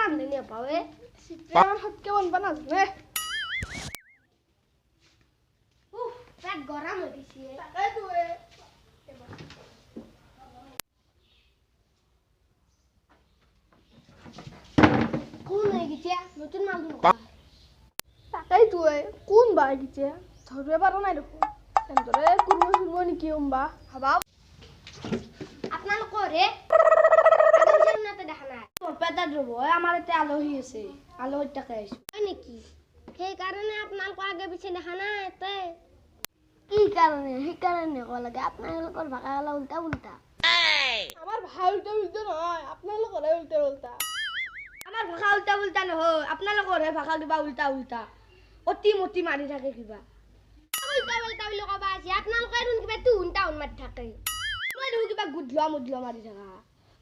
রান্ধে নিয়ে পাবে সিপ্রেমান হাত কেমন বানাবে উফ পেট গরম হয়ে গেছে তাকাই তুই কোন হয়ে গেছে নতুন মাল দিন তাকাই তুই কোন বার গেছে ধরবে পারো না দেখো এন্তরে কুরমো কুরমো নাকি উম্বা হাবা আপনার করে আদম জান্নাতে দেখা না তোর পেটা দেব আমার এতে আলোহী আছে আলোহী টাকা আইছো হয় নাকি সেই কারণে আপনার আগে পিছে দেখা না এতে কি কারণে সেই কারণে কল লাগে আপনার লোকের ভাষা গলা উল্টা উল্টা আমার ভাষা উল্টা উল্টা নয় আপনার লোকের উল্টা উল্টা আমার ভাষা উল্টা উল্টা নহয় আপনার লোকের ভাষা কিবা উল্টা উল্টা অতি মতি মারি থাকে কিবা উল্টা উল্টা বুলি কবা আছে আপনার লোকের কিবা তুন টাউন মারি থাকে মই দেখো কিবা গুদলা মুদলা মারি থাকা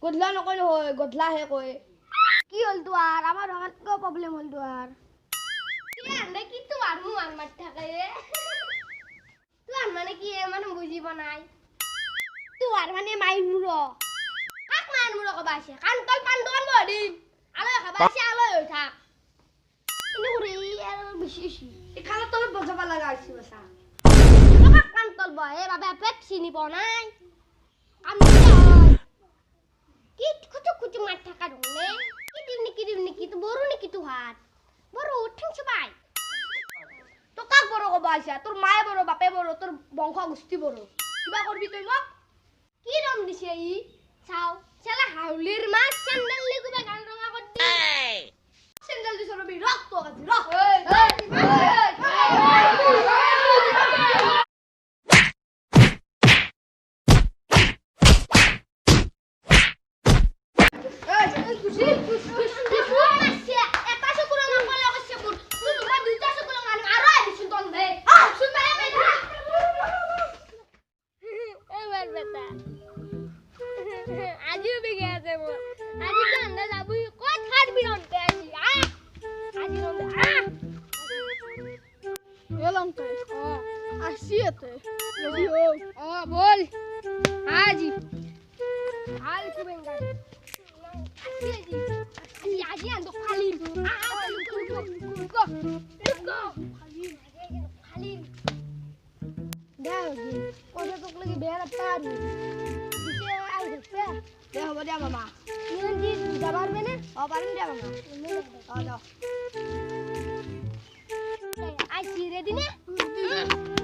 গুদলা নকয় নহয় গদলাহে কয় কি হল তোৰ আমাৰ ভাষাত কিয় প্ৰব্লেম হল তোৰ কি আনে কি তোৰ মুৱান মাৰি থাকে তোৰ মানে কি মানে বুজিব নাই তোৰ মানে মাইন মুৰ কাক মাইন মুৰ কবা আছে কান্তল পান দোকান বদিন আলৈ খাবা আছে আলৈ হৈ থাক ইনে কৰি আৰু বেছি এখানে তুমি বজাবা লাগা আছে বসা কাক কান্তল বহে বাবা পেট চিনি প নাই আমি কি কুচু কুচু মার থাকা ঢুকলে কি দিমনি তো বড় নাকি তো হাত বড় উঠিন সবাই তো কাক বড় কবা আইছা তোর মায়ে বড় বাপে বড় তোর বংশ গোষ্ঠী বড় কিবা করবি তুই মোক কি রম দিছে ই চাও শালা হাউলির মাছ স্যান্ডেল লিগুবা গান রঙা করতি স্যান্ডেল দিছ রবি রক্ত গাছি রক बोल आज हाल कुबेंगा आज ando खाली को खाली दाओगी ओजे तो लगी बेरा पारू दिसे आई देखते दे हो दिया मामा नियंजी दबार में ने ओ पारन दिया मामा आ जाओ आज रेडी ने